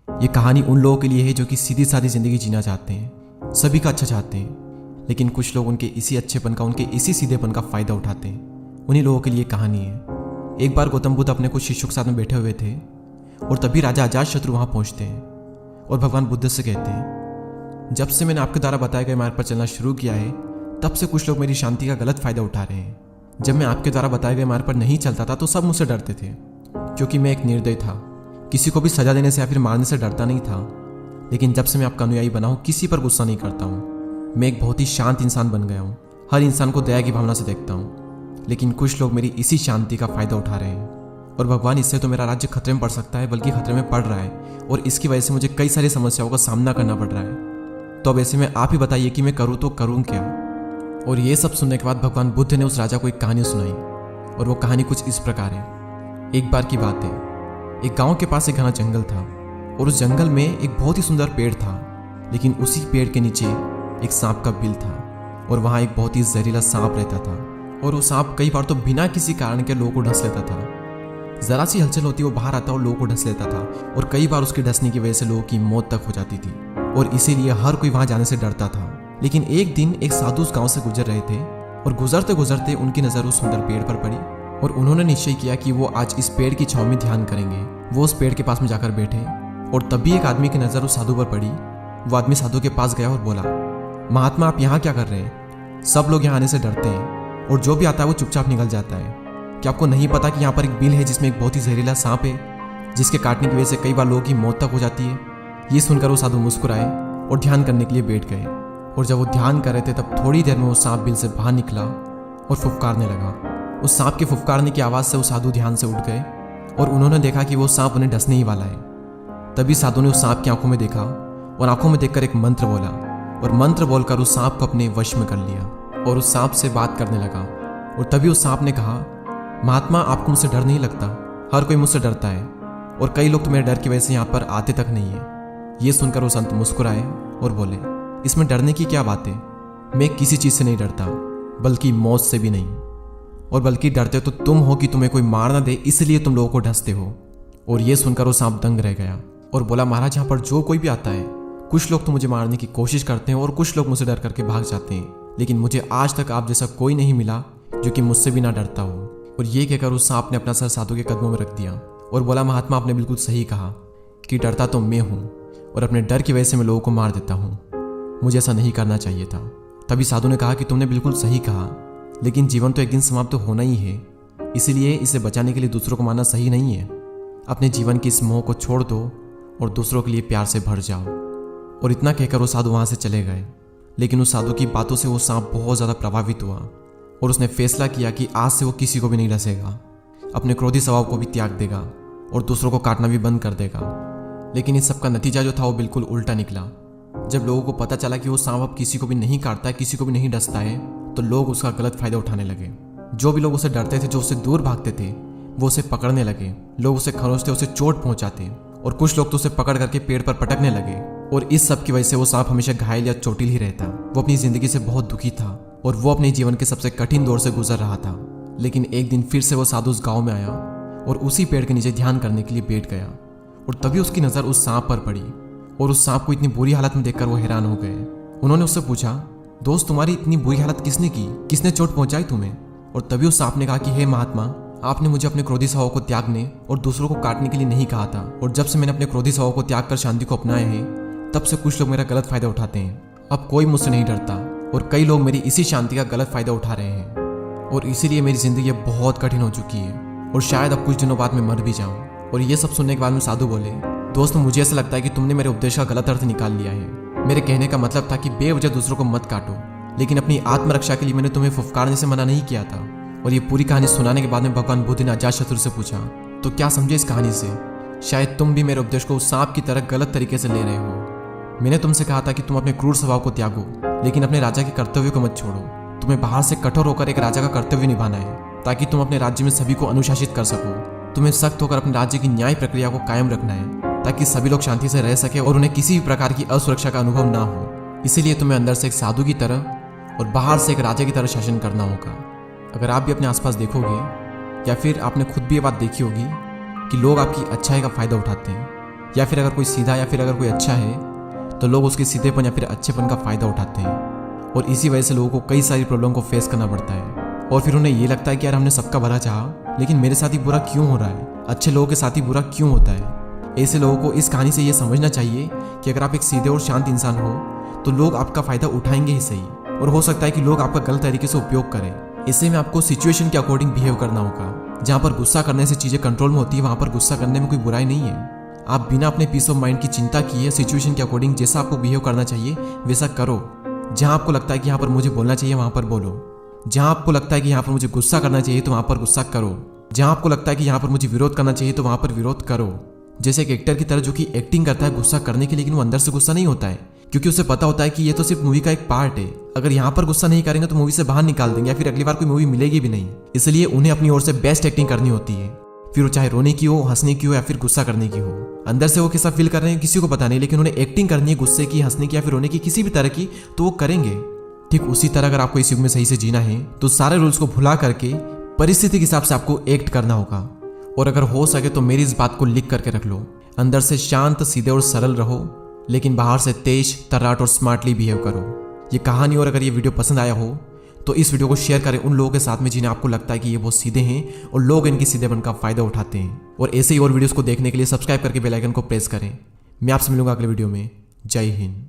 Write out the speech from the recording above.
ये कहानी उन लोगों के लिए है जो कि सीधी सादी ज़िंदगी जीना चाहते हैं, सभी का अच्छा चाहते हैं, लेकिन कुछ लोग उनके इसी अच्छेपन का, उनके इसी सीधेपन का फ़ायदा उठाते हैं। उन्हीं लोगों के लिए कहानी है। एक बार गौतम बुद्ध अपने कुछ शिष्यों के साथ में बैठे हुए थे और तभी राजा अजातशत्रु वहाँ पहुँचते हैं और भगवान बुद्ध से कहते हैं, जब से मैंने आपके द्वारा बताए गए मार्ग पर चलना शुरू किया है तब से कुछ लोग मेरी शांति का गलत फ़ायदा उठा रहे हैं। जब मैं आपके द्वारा बताए गए मार्ग पर नहीं चलता था तो सब मुझसे डरते थे, क्योंकि मैं एक निर्दयी था, किसी को भी सजा देने से या फिर मारने से डरता नहीं था। लेकिन जब से मैं आपका अनुयायी बना हूँ, किसी पर गुस्सा नहीं करता हूँ। मैं एक बहुत ही शांत इंसान बन गया हूँ, हर इंसान को दया की भावना से देखता हूँ। लेकिन कुछ लोग मेरी इसी शांति का फ़ायदा उठा रहे हैं और भगवान, इससे तो मेरा राज्य खतरे में पड़ सकता है, बल्कि खतरे में पड़ रहा है और इसकी वजह से मुझे कई सारी समस्याओं का सामना करना पड़ रहा है। तो अब ऐसे में आप ही बताइए कि मैं करूँ तो करूँ क्या। और ये सब सुनने के बाद भगवान बुद्ध ने उस राजा को एक कहानी सुनाई और वो कहानी कुछ इस प्रकार है। एक बार की बात है, एक गांव के पास एक घना जंगल था और उस जंगल में एक बहुत ही सुंदर पेड़ था, लेकिन उसी पेड़ के नीचे एक सांप का बिल था और वहाँ एक बहुत ही जहरीला सांप रहता था और वो सांप कई बार तो बिना किसी कारण के लोगों को डस लेता था। जरा सी हलचल होती वो बाहर आता और लोगों को डस लेता था और कई बार उसके डसने की वजह से लोगों की मौत तक हो जाती थी और इसीलिए हर कोई वहाँ जाने से डरता था। लेकिन एक दिन एक साधु उस गाँव से गुजर रहे थे और गुजरते गुजरते उनकी नज़र उस सुंदर पेड़ पर पड़ी और उन्होंने निश्चय किया कि वो आज इस पेड़ की छांव में ध्यान करेंगे। वो उस पेड़ के पास में जाकर बैठे और तभी एक आदमी की नज़र उस साधु पर पड़ी। वो आदमी साधु के पास गया और बोला, महात्मा आप यहाँ क्या कर रहे हैं? सब लोग यहाँ आने से डरते हैं और जो भी आता है वो चुपचाप निकल जाता है। क्या आपको नहीं पता कि यहाँ पर एक बिल है जिसमें एक बहुत ही जहरीला सांप है, जिसके काटने की वजह से कई बार लोगों की मौत तक हो जाती है? ये सुनकर वो साधु मुस्कुराए और ध्यान करने के लिए बैठ गए और जब वो ध्यान कर रहे थे तब थोड़ी देर में वो सांप बिल से बाहर निकला और फुफकारने लगा। उस सांप के फुफकारने की आवाज़ से वो साधु ध्यान से उठ गए और उन्होंने देखा कि वो सांप उन्हें डसने ही वाला है। तभी साधु ने उस सांप की आंखों में देखा और आंखों में देखकर एक मंत्र बोला और मंत्र बोलकर उस सांप को अपने वश में कर लिया और उस सांप से बात करने लगा। और तभी उस सांप ने कहा, महात्मा आपको मुझसे डर नहीं लगता? हर कोई मुझसे डरता है और कई लोग तो मेरे डर की वजह से यहाँ पर आते तक नहीं है। ये सुनकर वो संत मुस्कुराए और बोले, इसमें डरने की क्या बात है? मैं किसी चीज़ से नहीं डरता, बल्कि मौत से भी नहीं, और बल्कि डरते तो तुम हो कि तुम्हें कोई मार ना दे, इसलिए तुम लोगों को डसते हो। और ये सुनकर वो सांप दंग रह गया और बोला, महाराज यहाँ पर जो कोई भी आता है, कुछ लोग तो मुझे मारने की कोशिश करते हैं और कुछ लोग मुझसे डर करके भाग जाते हैं, लेकिन मुझे आज तक आप जैसा कोई नहीं मिला जो कि मुझसे भी ना डरता हो। और ये कहकर उस सांप ने अपना सर साधु के कदमों में रख दिया और बोला, महात्मा आपने बिल्कुल सही कहा कि डरता तो मैं हूँ और अपने डर की वजह से मैं लोगों को मार देता हूँ। मुझे ऐसा नहीं करना चाहिए था। तभी साधु ने कहा कि तुमने बिल्कुल सही कहा, लेकिन जीवन तो एक दिन समाप्त तो होना ही है, इसीलिए इसे बचाने के लिए दूसरों को मारना सही नहीं है। अपने जीवन की इस मोह को छोड़ दो और दूसरों के लिए प्यार से भर जाओ। और इतना कहकर वो साधु वहाँ से चले गए। लेकिन उस साधु की बातों से वो सांप बहुत ज़्यादा प्रभावित हुआ और उसने फैसला किया कि आज से वो किसी को भी नहीं डसेगा, अपने क्रोधी स्वभाव को भी त्याग देगा और दूसरों को काटना भी बंद कर देगा। लेकिन इस सब का नतीजा जो था वो बिल्कुल उल्टा निकला। जब लोगों को पता चला कि वो सांप अब किसी को भी नहीं काटता है, किसी को भी नहीं डसता है, तो लोग उसका गलत फायदा उठाने लगे। जो भी लोग उसे डरते थे, जो उससे दूर भागते थे, वो उसे पकड़ने लगे। लोग उसे खरोंचते, उसे चोट पहुंचाते और कुछ लोग तो उसे पकड़ करके पेड़ पर पटकने लगे। और इस सब की वजह से वो सांप हमेशा घायल या चोटिल ही रहता। वो अपनी जिंदगी से बहुत दुखी था और वो अपने जीवन के सबसे कठिन दौर से गुजर रहा था। लेकिन एक दिन फिर से वो साधु उस गाँव में आया और उसी पेड़ के नीचे ध्यान करने के लिए बैठ गया और तभी उसकी नज़र उस सांप पर पड़ी और उस सांप को इतनी बुरी हालत में देखकर वो हैरान हो गए। उन्होंने उससे पूछा, दोस्त तुम्हारी इतनी बुरी हालत किसने की? किसने चोट पहुंचाई तुम्हें? और तभी उस सांप ने कहा कि हे महात्मा, आपने मुझे अपने क्रोधी स्वभाव को त्यागने और दूसरों को काटने के लिए नहीं कहा था, और जब से मैंने अपने क्रोधी स्वभाव को त्याग कर शांति को अपनाया है, तब से कुछ लोग मेरा गलत फायदा उठाते हैं। अब कोई मुझसे नहीं डरता और कई लोग मेरी इसी शांति का गलत फायदा उठा रहे हैं और इसीलिए मेरी जिंदगी अब बहुत कठिन हो चुकी है और शायद अब कुछ दिनों बाद मैं मर भी जाऊं। और ये सब सुनने के बाद में साधु बोले, दोस्त मुझे ऐसा लगता है कि तुमने मेरे उपदेश का गलत अर्थ निकाल लिया है। मेरे कहने का मतलब था कि बेवजह दूसरों को मत काटो, लेकिन अपनी आत्मरक्षा के लिए मैंने तुम्हें फुफकारने से मना नहीं किया था। और ये पूरी कहानी सुनाने के बाद में भगवान बुद्ध ने अजातशत्रु से पूछा, तो क्या समझे इस कहानी से? शायद तुम भी मेरे उपदेश को उस सांप की तरह गलत तरीके से ले रहे हो। मैंने तुमसे कहा था कि तुम अपने क्रूर स्वभाव को त्यागो, लेकिन अपने राजा के कर्तव्य को मत छोड़ो। तुम्हें बाहर से कठोर होकर एक राजा का कर्तव्य निभाना है ताकि तुम अपने राज्य में सभी को अनुशासित कर सको। तुम्हें सख्त होकर अपने राज्य की न्याय प्रक्रिया को कायम रखना है ताकि सभी लोग शांति से रह सके और उन्हें किसी भी प्रकार की असुरक्षा का अनुभव ना हो। इसीलिए तुम्हें अंदर से एक साधु की तरह और बाहर से एक राजा की तरह शासन करना होगा। अगर आप भी अपने आसपास देखोगे या फिर आपने खुद भी ये बात देखी होगी कि लोग आपकी अच्छाई का फायदा उठाते हैं, या फिर अगर कोई सीधा या फिर अगर कोई अच्छा है तो लोग उसके सीधेपन या फिर अच्छेपन का फ़ायदा उठाते हैं और इसी वजह से लोगों को कई सारी प्रॉब्लम को फेस करना पड़ता है और फिर उन्हें ये लगता है कि यार हमने सबका भला चाहा लेकिन मेरे साथ ही बुरा क्यों हो रहा है, अच्छे लोगों के साथ ही बुरा क्यों होता है। ऐसे लोगों को इस कहानी से ये समझना चाहिए कि अगर आप एक सीधे और शांत इंसान हो तो लोग आपका फ़ायदा उठाएंगे ही सही, और हो सकता है कि लोग आपका गलत तरीके से उपयोग करें। इससे में आपको सिचुएशन के अकॉर्डिंग बिहेव करना होगा। जहाँ पर गुस्सा करने से चीज़ें कंट्रोल में होती है वहाँ पर गुस्सा करने में कोई बुराई नहीं है। आप बिना अपने पीस ऑफ माइंड की चिंता किए सिचुएशन के अकॉर्डिंग जैसा आपको बिहेव करना चाहिए वैसा करो। जहाँ आपको लगता है कि यहाँ पर मुझे बोलना चाहिए वहाँ पर बोलो। जहाँ आपको लगता है कि यहाँ पर मुझे गुस्सा करना चाहिए तो वहाँ पर गुस्सा करो। जहाँ आपको लगता है कि यहाँ पर मुझे विरोध करना चाहिए तो वहाँ पर विरोध करो। जैसे एक एक्टर की तरह जो कि एक्टिंग करता है गुस्सा करने की, लेकिन वो अंदर से गुस्सा नहीं होता है क्योंकि उसे पता होता है कि ये तो सिर्फ मूवी का एक पार्ट है। अगर यहाँ पर गुस्सा नहीं करेंगे तो मूवी से बाहर निकाल देंगे या फिर अगली बार कोई मूवी मिलेगी भी नहीं। इसलिए उन्हें अपनी ओर से बेस्ट एक्टिंग करनी होती है, फिर वो चाहे रोने की हो, हंसने की हो या फिर गुस्सा करने की हो। अंदर से वो कैसा फील कर रहे हैं किसी को पता नहीं, लेकिन उन्हें एक्टिंग करनी है गुस्से की, हंसने की या फिर रोने की, किसी भी तरह की, तो वो करेंगे। ठीक उसी तरह अगर आपको इस युग में सही से जीना है तो सारे रूल्स को भुला करके परिस्थिति के हिसाब से आपको एक्ट करना होगा। और अगर हो सके तो मेरी इस बात को लिख करके रख लो, अंदर से शांत, सीधे और सरल रहो, लेकिन बाहर से तेज, तर्राट और स्मार्टली बिहेव करो। ये कहानी और अगर ये वीडियो पसंद आया हो तो इस वीडियो को शेयर करें उन लोगों के साथ में जिन्हें आपको लगता है कि ये बहुत सीधे हैं और लोग इनकी सीधेपन का फायदा उठाते हैं। और ऐसे ही और वीडियोस को देखने के लिए सब्सक्राइब करके बेल आइकन को प्रेस करें। मैं आपसे मिलूंगा अगले वीडियो में। जय हिंद।